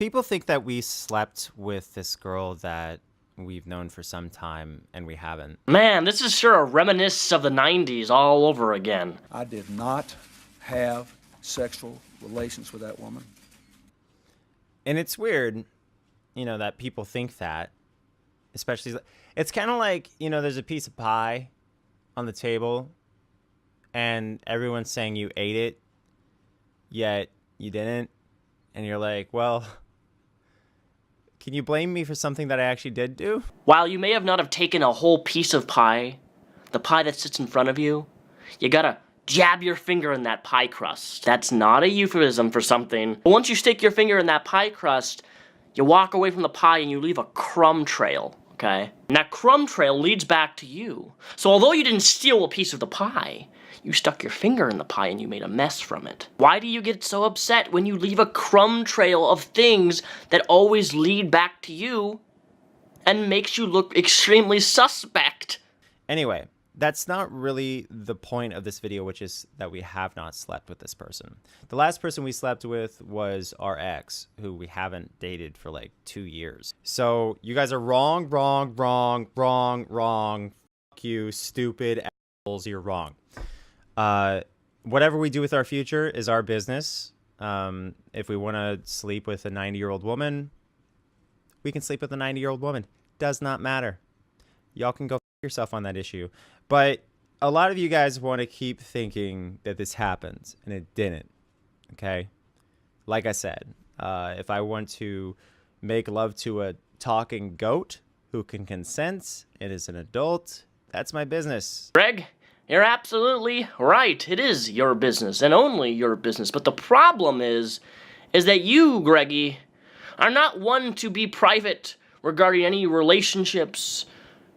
People think that we slept with this girl that we've known for some time, and we haven't. Man, this is sure a reminiscence of the 90s all over again. I did not have sexual relations with that woman. And it's weird, that people think that, especially, it's kind of like, there's a piece of pie on the table and everyone's saying you ate it, yet you didn't. And you're like, well, can you blame me for something that I actually did do? While you may have not have taken a whole piece of pie, the pie that sits in front of you, you gotta jab your finger in that pie crust. That's not a euphemism for something. But once you stick your finger in that pie crust, you walk away from the pie and you leave a crumb trail, okay? And that crumb trail leads back to you. So although you didn't steal a piece of the pie, you stuck your finger in the pie and you made a mess from it. Why do you get so upset when you leave a crumb trail of things that always lead back to you and makes you look extremely suspect? Anyway, that's not really the point of this video, which is that we have not slept with this person. The last person we slept with was our ex, who we haven't dated for like 2 years. So you guys are wrong. Fuck you, stupid assholes, you're wrong. Whatever we do with our future is our business. If we want to sleep with a 90-year-old woman, we can sleep with a 90-year-old woman. Does not matter. Y'all can go f yourself on that issue. But a lot of you guys want to keep thinking that this happened, and it didn't. Okay? Like I said, if I want to make love to a talking goat who can consent and is an adult, that's my business. Greg, you're absolutely right. It is your business, and only your business. But the problem is that you, Greggy, are not one to be private regarding any relationships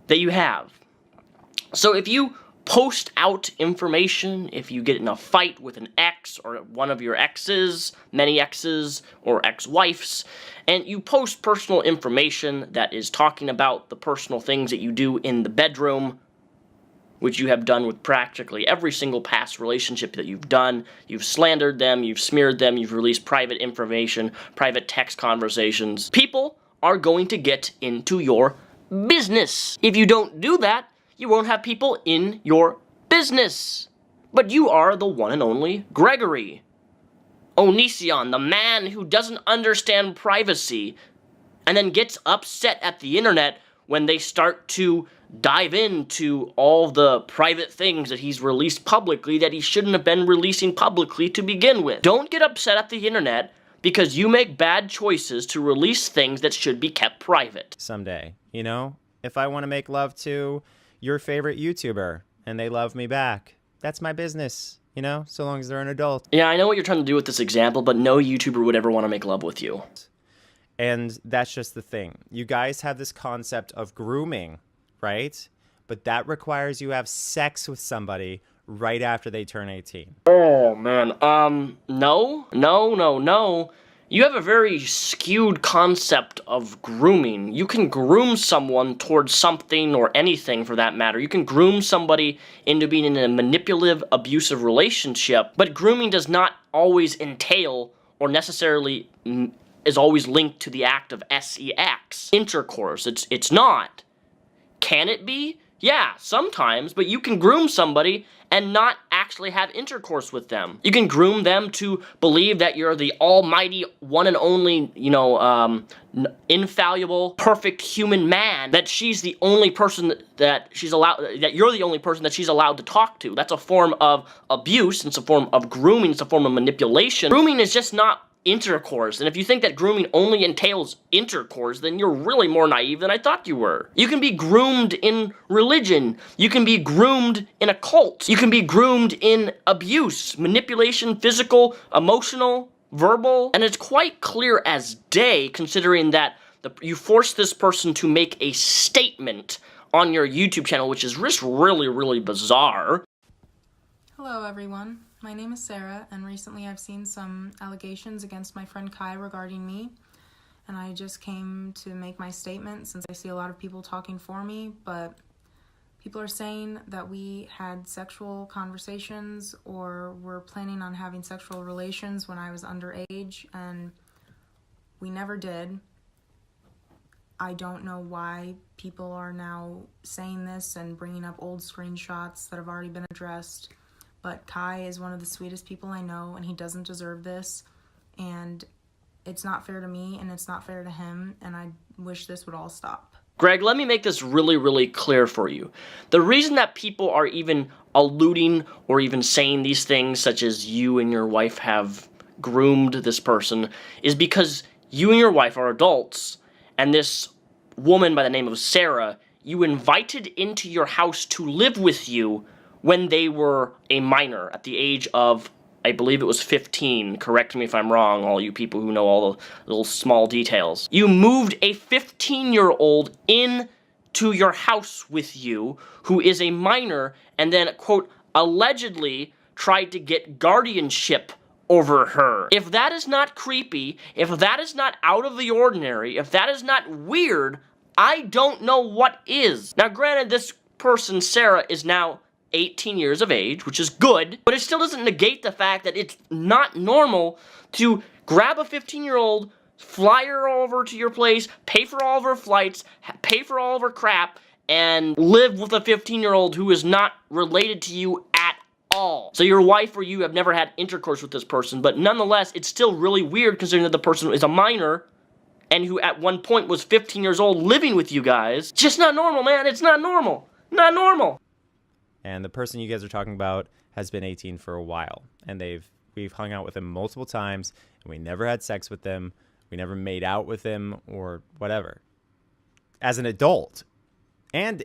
that you have. So if you post out information, if you get in a fight with an ex or one of your exes, many exes, or ex-wives, and you post personal information that is talking about the personal things that you do in the bedroom, which you have done with practically every single past relationship that you've done. You've slandered them, you've smeared them, you've released private information, private text conversations. People are going to get into your business. If you don't do that, you won't have people in your business. But you are the one and only Gregory. Onision, the man who doesn't understand privacy and then gets upset at the internet when they start to dive into all the private things that he's released publicly that he shouldn't have been releasing publicly to begin with. Don't get upset at the internet because you make bad choices to release things that should be kept private. Someday, if I want to make love to your favorite YouTuber and they love me back, that's my business, so long as they're an adult. Yeah, I know what you're trying to do with this example, but no YouTuber would ever want to make love with you. And that's just the thing. You guys have this concept of grooming, right? But that requires you have sex with somebody right after they turn 18. Oh, man. No. You have a very skewed concept of grooming. You can groom someone towards something or anything for that matter. You can groom somebody into being in a manipulative, abusive relationship, but grooming does not always entail or necessarily is always linked to the act of sex. Intercourse. It's not. Can it be? Yeah, sometimes, but you can groom somebody and not actually have intercourse with them. You can groom them to believe that you're the almighty, one and only, infallible, perfect human man, that she's the only person that you're the only person that she's allowed to talk to. That's a form of abuse, it's a form of grooming, it's a form of manipulation. Grooming is just not intercourse, and if you think that grooming only entails intercourse, then you're really more naive than I thought you were. You can be groomed in religion, you can be groomed in a cult, you can be groomed in abuse, manipulation, physical, emotional, verbal, and it's quite clear as day considering that you force this person to make a statement on your YouTube channel, which is just really, really bizarre. Hello everyone, my name is Sarah, and recently I've seen some allegations against my friend Kai regarding me, and I just came to make my statement since I see a lot of people talking for me, but people are saying that we had sexual conversations or were planning on having sexual relations when I was underage, and We never did. I don't know why people are now saying this and bringing up old screenshots that have already been addressed, but Kai is one of the sweetest people I know, and he doesn't deserve this, and it's not fair to me, and it's not fair to him, and I wish this would all stop. Greg, let me make this really, really clear for you. The reason that people are even alluding or even saying these things, such as you and your wife have groomed this person, is because you and your wife are adults, and this woman by the name of Sarah, you invited into your house to live with you when they were a minor, at the age of, I believe it was 15. Correct me if I'm wrong, all you people who know all the little small details. You moved a 15-year-old into your house with you, who is a minor, and then, quote, allegedly tried to get guardianship over her. If that is not creepy, if that is not out of the ordinary, if that is not weird, I don't know what is. Now, granted, this person, Sarah, is now 18 years of age, which is good, but it still doesn't negate the fact that it's not normal to grab a 15-year-old, fly her over to your place, pay for all of her flights, pay for all of her crap, and live with a 15-year-old who is not related to you at all. So your wife or you have never had intercourse with this person, but nonetheless, it's still really weird considering that the person is a minor and who at one point was 15 years old living with you guys. Just not normal, man. It's not normal. Not normal. And the person you guys are talking about has been 18 for a while, and we've hung out with him multiple times, and we never had sex with them. We never made out with him or whatever. As an adult, and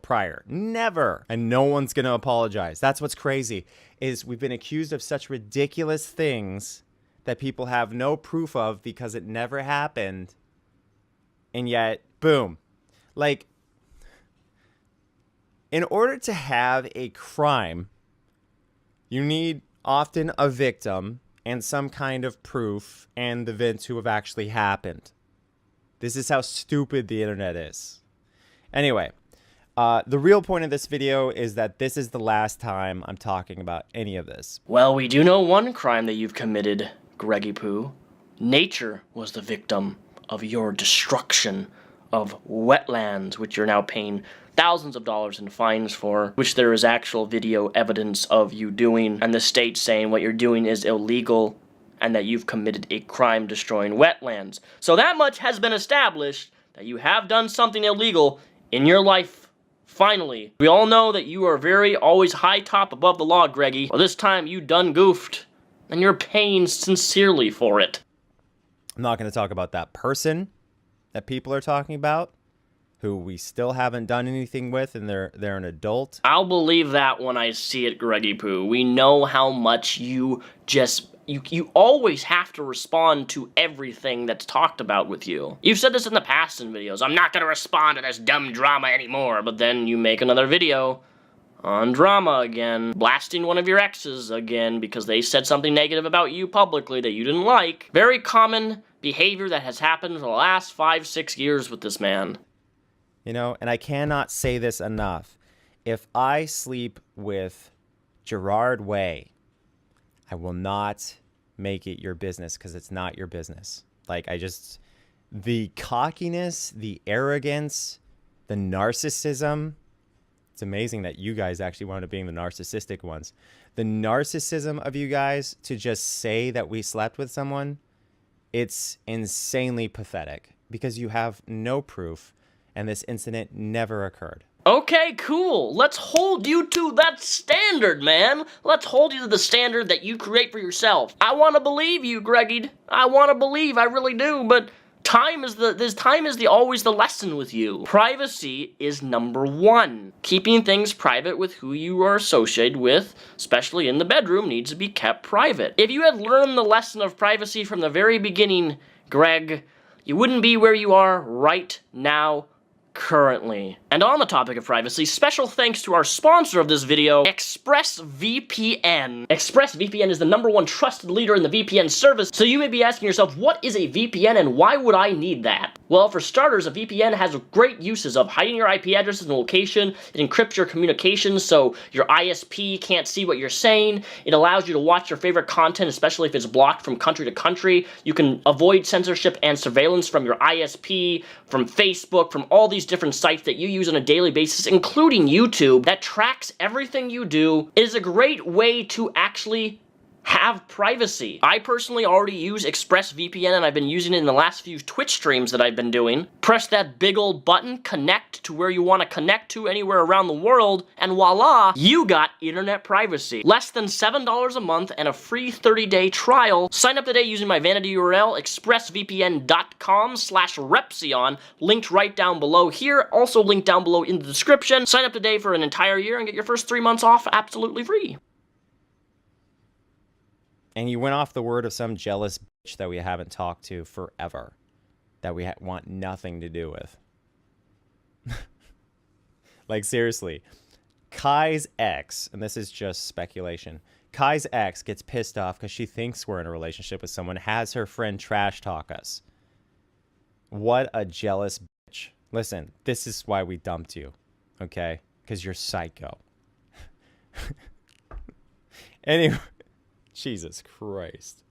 prior, never. And no one's gonna apologize. That's what's crazy, is we've been accused of such ridiculous things that people have no proof of because it never happened, and yet, boom. Like, in order to have a crime, you need often a victim and some kind of proof and the events who have actually happened. This is how stupid the internet is. Anyway, the real point of this video is that this is the last time I'm talking about any of this. Well, we do know one crime that you've committed, Greggy Poo. Nature was the victim of your destruction of wetlands, which you're now paying thousands of dollars in fines for, which there is actual video evidence of you doing, and the state saying what you're doing is illegal and that you've committed a crime destroying wetlands. So that much has been established, that you have done something illegal in your life. Finally, we all know that you are very always high top above the law, Greggy. Well, this time you done goofed, and you're paying sincerely for it. I'm not going to talk about that person that people are talking about, who we still haven't done anything with, and they're an adult. I'll believe that when I see it, Greggy Poo. We know how much you just... You always have to respond to everything that's talked about with you. You've said this in the past in videos. I'm not going to respond to this dumb drama anymore. But then you make another video on drama again, blasting one of your exes again because they said something negative about you publicly that you didn't like. Very common behavior that has happened for the last 5-6 years with this man. You know, and I cannot say this enough. If I sleep with Gerard Way, I will not make it your business because it's not your business. Like, the cockiness, the arrogance, the narcissism. It's amazing that you guys actually wound up being the narcissistic ones. The narcissism of you guys to just say that we slept with someone, it's insanely pathetic because you have no proof and this incident never occurred. Okay, cool. Let's hold you to that standard, man. Let's hold you to the standard that you create for yourself. I want to believe you, Greggy. I want to believe, I really do, but time is always the lesson with you. Privacy is number one. Keeping things private with who you are associated with, especially in the bedroom, needs to be kept private. If you had learned the lesson of privacy from the very beginning, Greg, you wouldn't be where you are right now, currently. And on the topic of privacy, special thanks to our sponsor of this video, ExpressVPN. ExpressVPN is the #1 trusted leader in the VPN service, so you may be asking yourself, what is a VPN and why would I need that? Well, for starters, a VPN has great uses of hiding your IP addresses and location. It encrypts your communications so your ISP can't see what you're saying. It allows you to watch your favorite content, especially if it's blocked from country to country. You can avoid censorship and surveillance from your ISP, from Facebook, from all these different sites that you use on a daily basis, including YouTube, that tracks everything you do. It is a great way to actually have privacy. I personally already use ExpressVPN, and I've been using it in the last few Twitch streams that I've been doing. Press that big old button, connect to where you want to connect to anywhere around the world, and voila, you got internet privacy. Less than $7 a month and a free 30-day trial. Sign up today using my vanity URL, expressvpn.com/Repsion, linked right down below here, also linked down below in the description. Sign up today for an entire year and get your first 3 months off absolutely free. And you went off the word of some jealous bitch that we haven't talked to forever, that we want nothing to do with. Like, seriously, Kai's ex, and this is just speculation, Kai's ex gets pissed off because she thinks we're in a relationship with someone, has her friend trash talk us. What a jealous bitch. Listen, this is why we dumped you, okay? Because you're psycho. Anyway. Jesus Christ.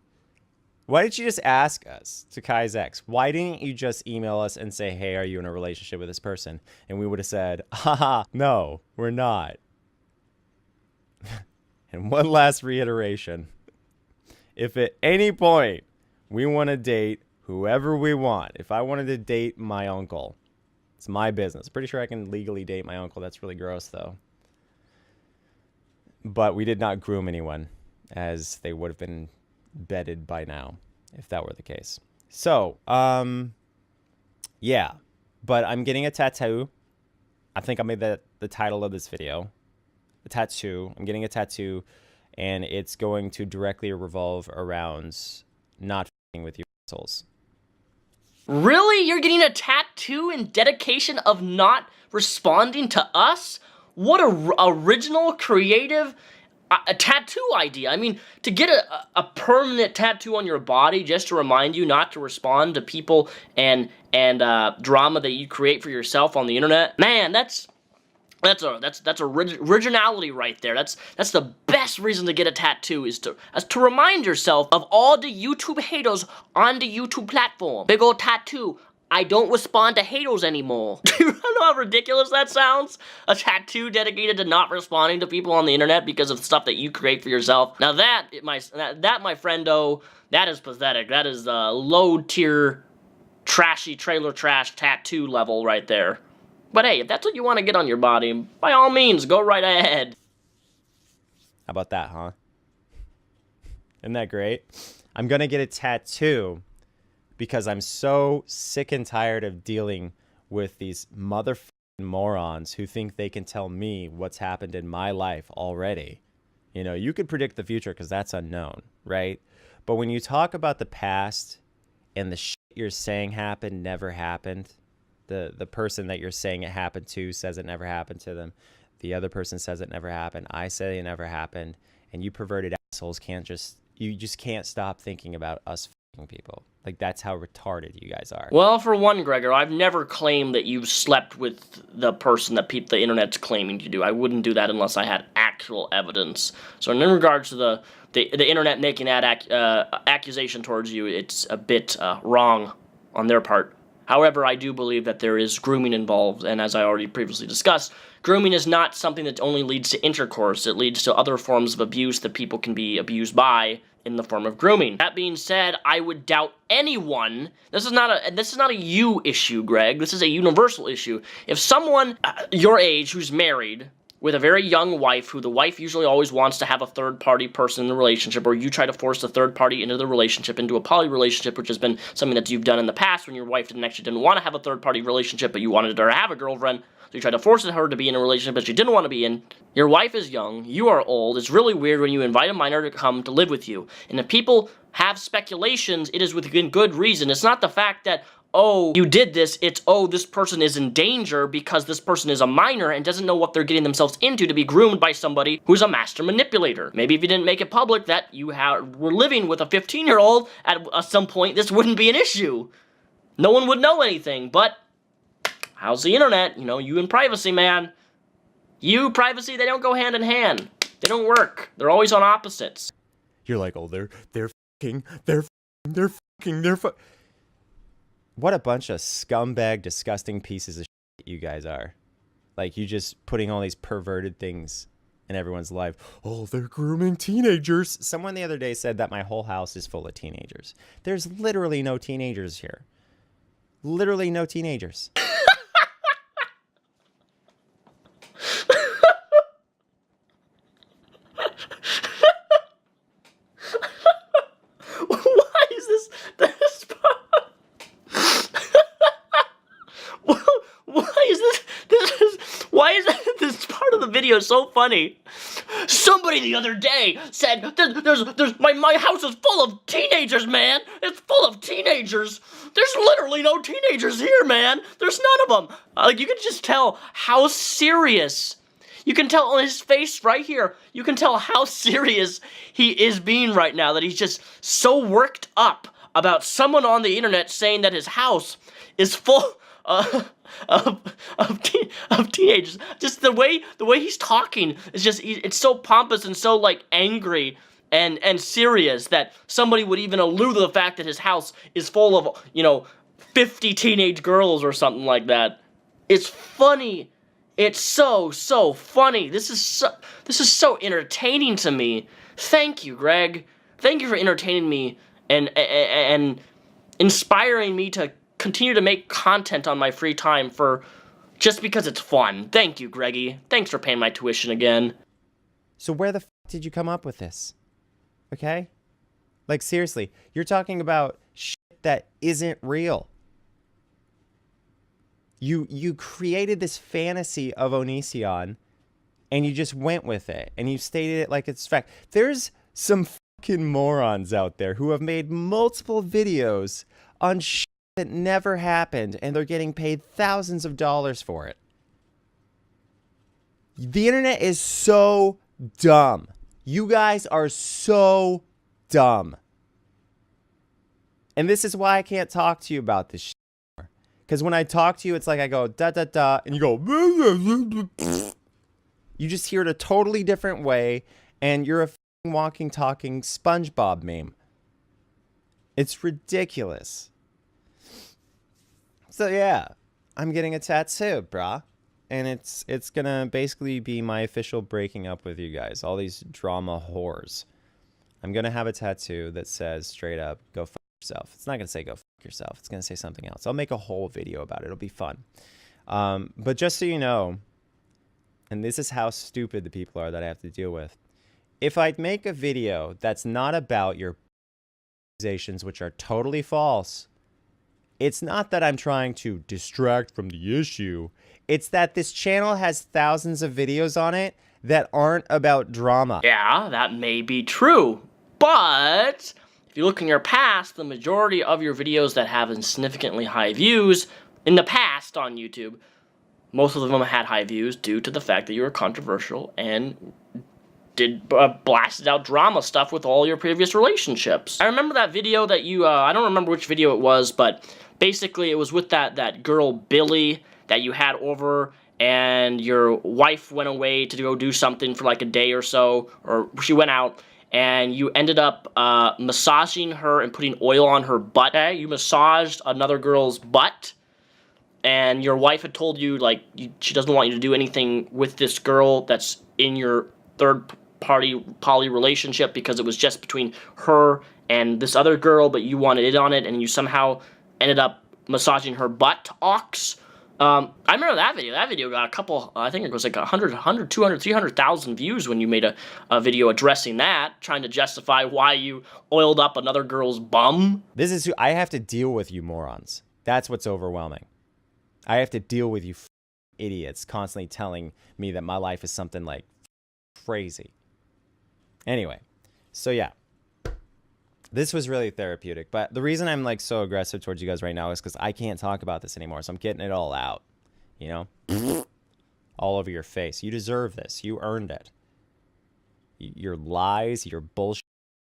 Why didn't you just ask us to Kai's ex? Why didn't you just email us and say, hey, are you in a relationship with this person? And we would have said, haha, no, we're not. And one last reiteration. If at any point we want to date whoever we want, if I wanted to date my uncle, it's my business. Pretty sure I can legally date my uncle. That's really gross, though. But we did not groom anyone, as they would have been bedded by now, if that were the case. So, yeah. But I'm getting a tattoo. I think I made that the title of this video. A tattoo. I'm getting a tattoo, and it's going to directly revolve around not f***ing with your assholes. Really? You're getting a tattoo in dedication of not responding to us? What a original, creative a tattoo idea. I mean, to get a permanent tattoo on your body just to remind you not to respond to people and drama that you create for yourself on the internet. Man, that's originality right there. That's the best reason to get a tattoo, is to remind yourself of all the YouTube haters on the YouTube platform. Big old tattoo. I don't respond to haters anymore. Do you know how ridiculous that sounds? A tattoo dedicated to not responding to people on the internet because of stuff that you create for yourself. Now that, my friendo, that is pathetic. That is low tier, trashy, trailer trash tattoo level right there. But hey, if that's what you want to get on your body, by all means, go right ahead. How about that, huh? Isn't that great? I'm gonna get a tattoo because I'm so sick and tired of dealing with these motherfucking morons who think they can tell me what's happened in my life already. You know, you could predict the future because that's unknown, right? But when you talk about the past and the shit you're saying happened never happened, the person that you're saying it happened to says it never happened to them, the other person says it never happened, I say it never happened, and you perverted assholes you just can't stop thinking about us people. Like, that's how retarded you guys are. Well, for one, Gregor, I've never claimed that you've slept with the person that the internet's claiming you do. I wouldn't do that unless I had actual evidence. So in regards to the internet making that accusation towards you, it's a bit wrong on their part. However, I do believe that there is grooming involved, and as I already previously discussed, grooming is not something that only leads to intercourse. It leads to other forms of abuse that people can be abused by in the form of grooming. That being said, I would doubt anyone. This is not a you issue, Greg. This is a universal issue. If someone your age who's married with a very young wife, who the wife usually always wants to have a third-party person in the relationship, or you try to force a third party into the relationship, into a poly relationship, which has been something that you've done in the past when your wife didn't want to have a third-party relationship, but you wanted her to have a girlfriend, so you tried to force her to be in a relationship that she didn't want to be in. Your wife is young, you are old, it's really weird when you invite a minor to come to live with you. And if people have speculations, it is within good reason. It's not the fact that, oh, you did this, it's, oh, this person is in danger because this person is a minor and doesn't know what they're getting themselves into to be groomed by somebody who's a master manipulator. Maybe if you didn't make it public that you were living with a 15-year-old at some point, this wouldn't be an issue. no one would know anything. But how's the internet? You know, you and privacy, man. You, privacy, they don't go hand in hand. They don't work. They're always on opposites. You're like, oh, they're fucking. What a bunch of scumbag, disgusting pieces of shit you guys are. Like, you just putting all these perverted things in everyone's life. Oh, they're grooming teenagers. Someone the other day said that my whole house is full of teenagers. There's literally no teenagers here. Literally no teenagers. Why is this why is this part of the video so funny? Somebody the other day said, there's my house is full of teenagers, man. It's full of teenagers. There's literally no teenagers here, man. There's none of them. Like, you can just tell how serious. You can tell on his face right here. You can tell how serious he is being right now, that he's just so worked up about someone on the internet saying that his house is full of teenagers. Just the way he's talking is just, it's so pompous and so, like, angry and serious that somebody would even allude to the fact that his house is full of, you know, 50 teenage girls or something like that. It's funny. It's so funny. This is so entertaining to me. Thank you, Greg. Thank you for entertaining me and inspiring me to continue to make content on my free time for just because it's fun. Thank you, Greggy. Thanks for paying my tuition again. So where the f did you come up with this? Okay? Like, seriously, you're talking about shit that isn't real. You created this fantasy of Onision, and you just went with it, and you stated it like it's fact. There's some fucking morons out there who have made multiple videos on shit that never happened, and they're getting paid thousands of dollars for it. The internet is so dumb. You guys are so dumb. And this is why I can't talk to you about this shit. Because when I talk to you, it's like I go, da, da, da, and you go, you just hear it a totally different way, and you're a walking, talking SpongeBob meme. It's ridiculous. So yeah, I'm getting a tattoo, brah. And it's gonna basically be my official breaking up with you guys, all these drama whores. I'm gonna have a tattoo that says straight up, go fuck yourself. It's not gonna say go fuck yourself. It's gonna say something else. I'll make a whole video about it. It'll be fun. But just so you know, and this is how stupid the people are that I have to deal with. If I make a video that's not about your accusations, which are totally false, it's not that I'm trying to distract from the issue. It's that this channel has thousands of videos on it that aren't about drama. Yeah, that may be true, but if you look in your past, the majority of your videos that have significantly high views in the past on YouTube, most of them had high views due to the fact that you were controversial and did blasted out drama stuff with all your previous relationships. I remember that video that you, I don't remember which video it was, but basically it was with that girl Billy that you had over, and your wife went away to go do something for like a day or so, or she went out, and you ended up massaging her and putting oil on her butt. Okay? You massaged another girl's butt, and your wife had told you, like, she doesn't want you to do anything with this girl that's in your third-party poly relationship because it was just between her and this other girl, but you wanted in on it, and you somehow ended up massaging her buttocks. I remember that video. That video got a couple, I think it was like 100, 200, 300,000 views when you made a video addressing that, trying to justify why you oiled up another girl's bum. This is who I have to deal with, you morons. That's what's overwhelming. I have to deal with you idiots constantly telling me that my life is something like crazy. Anyway, so yeah. This was really therapeutic, but the reason I'm like so aggressive towards you guys right now is because I can't talk about this anymore, so I'm getting it all out, you know? All over your face. You deserve this. You earned it. Your lies, your bullshit.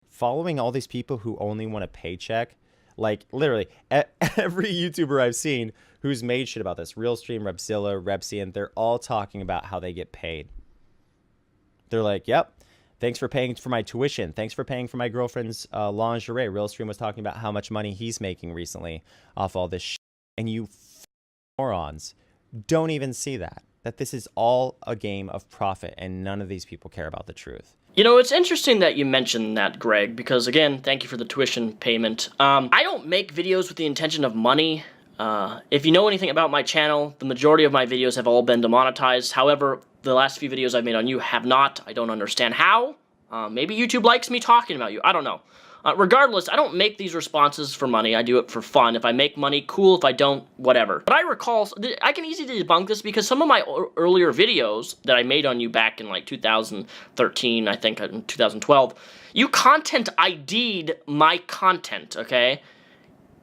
Following all these people who only want a paycheck Like, literally, every YouTuber I've seen who's made shit about this, Realstream, Repzilla, Repsian, they're all talking about how they get paid. They're like, yep, thanks for paying for my tuition. Thanks for paying for my girlfriend's lingerie. Realstream was talking about how much money he's making recently off all this shit. And you morons don't even see that this is all a game of profit, and none of these people care about the truth. You know, it's interesting that you mentioned that, Greg, because, again, thank you for the tuition payment. I don't make videos with the intention of money. If you know anything about my channel, the majority of my videos have all been demonetized. However, the last few videos I've made on you have not. I don't understand how. Maybe YouTube likes me talking about you. I don't know. Regardless, I don't make these responses for money. I do it for fun. If I make money, cool. If I don't, whatever. But I recall, I can easily debunk this because some of my earlier videos that I made on you back in like 2013, I think, in 2012, you content ID'd my content, okay?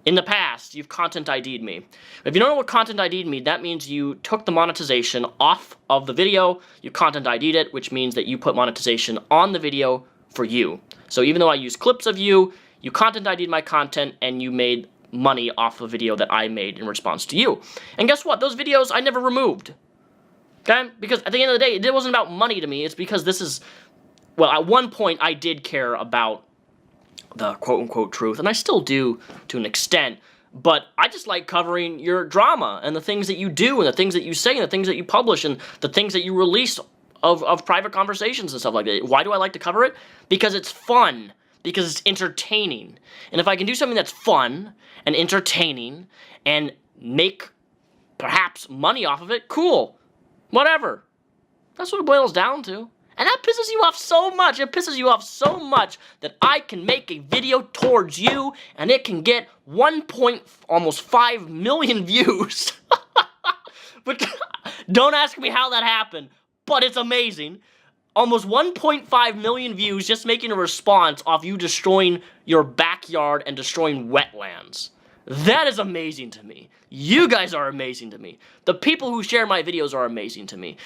In the past, you've content ID'd me. If you don't know what content ID'd means, that means you took the monetization off of the video, you content ID'd it, which means that you put monetization on the video for you. So even though I use clips of you, you content ID'd my content and you made money off a video that I made in response to you. And guess what? Those videos I never removed. Okay? Because at the end of the day, it wasn't about money to me. It's because this is, well, at one point I did care about the quote-unquote truth, and I still do to an extent, but I just like covering your drama and the things that you do and the things that you say and the things that you publish and the things that you release of private conversations and stuff like that. Why do I like to cover it? Because it's fun, because it's entertaining. And if I can do something that's fun and entertaining and make perhaps money off of it, cool. Whatever. That's what it boils down to. And that pisses you off so much. It pisses you off so much that I can make a video towards you and it can get almost 5 million views. But don't ask me how that happened, but it's amazing. Almost 1.5 million views just making a response off you destroying your backyard and destroying wetlands. That is amazing to me. You guys are amazing to me. The people who share my videos are amazing to me.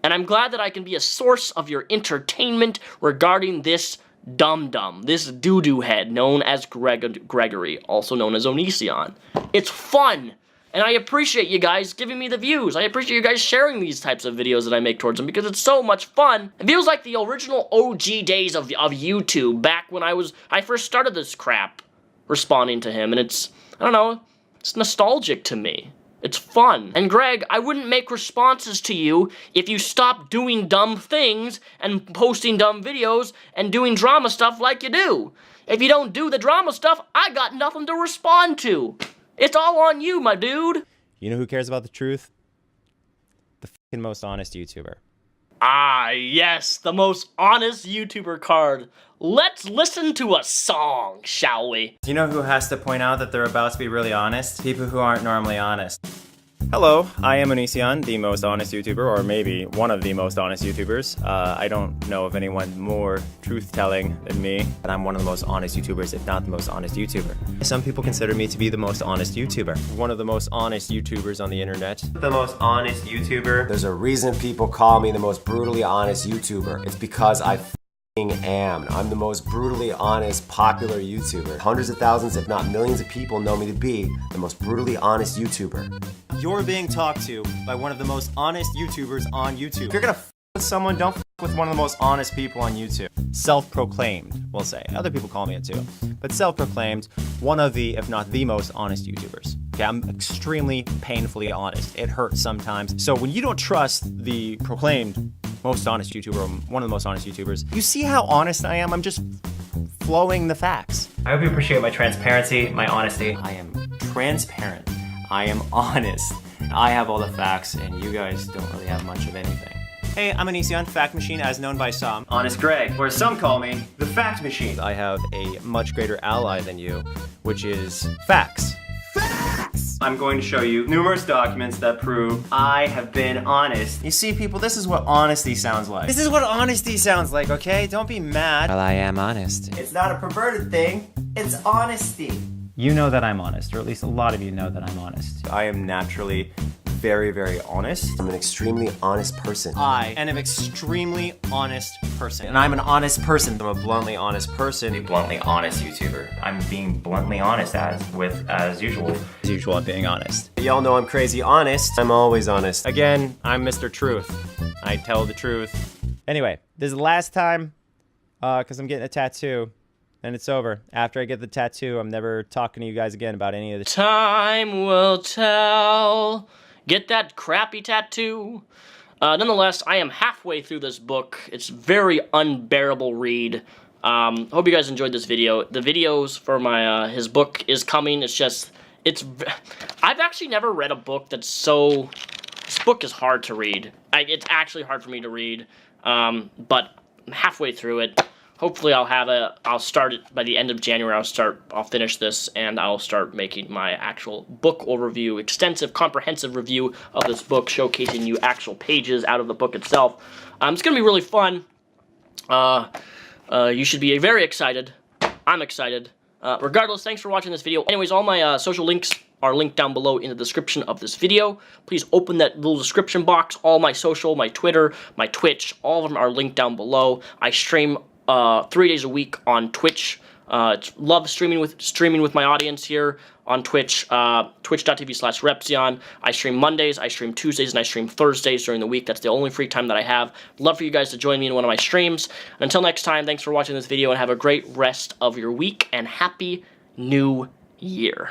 And I'm glad that I can be a source of your entertainment regarding this dum-dum, this doo-doo head known as Gregory, also known as Onision. It's fun, and I appreciate you guys giving me the views. I appreciate you guys sharing these types of videos that I make towards them because it's so much fun. It feels like the original OG days of YouTube back when I first started this crap, responding to him, and it's, I don't know, it's nostalgic to me. It's fun. And Greg, I wouldn't make responses to you if you stopped doing dumb things and posting dumb videos and doing drama stuff like you do. If you don't do the drama stuff, I got nothing to respond to. It's all on you, my dude. You know who cares about the truth? The fucking most honest YouTuber. Ah, yes, the most honest YouTuber card. Let's listen to a song, shall we? You know who has to point out that they're about to be really honest? People who aren't normally honest. Hello, I am Onision, the most honest YouTuber, or maybe one of the most honest YouTubers. I don't know of anyone more truth-telling than me, but I'm one of the most honest YouTubers, if not the most honest YouTuber. Some people consider me to be the most honest YouTuber. One of the most honest YouTubers on the internet. The most honest YouTuber. There's a reason people call me the most brutally honest YouTuber. It's because I am. I'm the most brutally honest, popular YouTuber. Hundreds of thousands, if not millions of people know me to be the most brutally honest YouTuber. You're being talked to by one of the most honest YouTubers on YouTube. If you're gonna f with someone, don't f with one of the most honest people on YouTube. Self-proclaimed, we'll say. Other people call me it too. But self-proclaimed, one of the, if not the most honest YouTubers. Okay, I'm extremely painfully honest. It hurts sometimes. So when you don't trust the proclaimed most honest YouTuber, one of the most honest YouTubers, you see how honest I am? I'm just flowing the facts. I hope you appreciate my transparency, my honesty. I am transparent. I am honest. I have all the facts, and you guys don't really have much of anything. Hey, I'm Onision, Fact Machine, as known by some. Honest Greg, or some call me the Fact Machine. I have a much greater ally than you, which is facts. Facts! I'm going to show you numerous documents that prove I have been honest. You see, people, this is what honesty sounds like. This is what honesty sounds like, okay? Don't be mad. Well, I am honest. It's not a perverted thing. It's honesty. You know that I'm honest, or at least a lot of you know that I'm honest. I am naturally very, very honest. I'm an extremely honest person. I am an extremely honest person. And I'm an honest person. I'm a bluntly honest person. A bluntly honest YouTuber. I'm being bluntly honest as usual. As usual, I'm being honest. Y'all know I'm crazy honest. I'm always honest. Again, I'm Mr. Truth. I tell the truth. Anyway, this is the last time, because I'm getting a tattoo. And it's over. After I get the tattoo, I'm never talking to you guys again about any of this. Time will tell. Get that crappy tattoo. Nonetheless, I am halfway through this book. It's a very unbearable read. Hope you guys enjoyed this video. The videos for my his book is coming. I've actually never read a book that's so... This book is hard to read. It's actually hard for me to read. But I'm halfway through it. Hopefully I'll start it by the end of January. I'll finish this, and I'll start making my actual book overview, extensive, comprehensive review of this book, showcasing you actual pages out of the book itself. It's gonna be really fun. You should be very excited. I'm excited. Regardless, thanks for watching this video. Anyways, all my social links are linked down below in the description of this video. Please open that little description box. All my social, my Twitter, my Twitch, all of them are linked down below. I stream 3 days a week on Twitch. Love streaming with my audience here on Twitch, twitch.tv/Repzion. I stream Mondays, I stream Tuesdays, and I stream Thursdays during the week. That's the only free time that I have. Love for you guys to join me in one of my streams. And until next time, thanks for watching this video, and have a great rest of your week, and Happy New Year.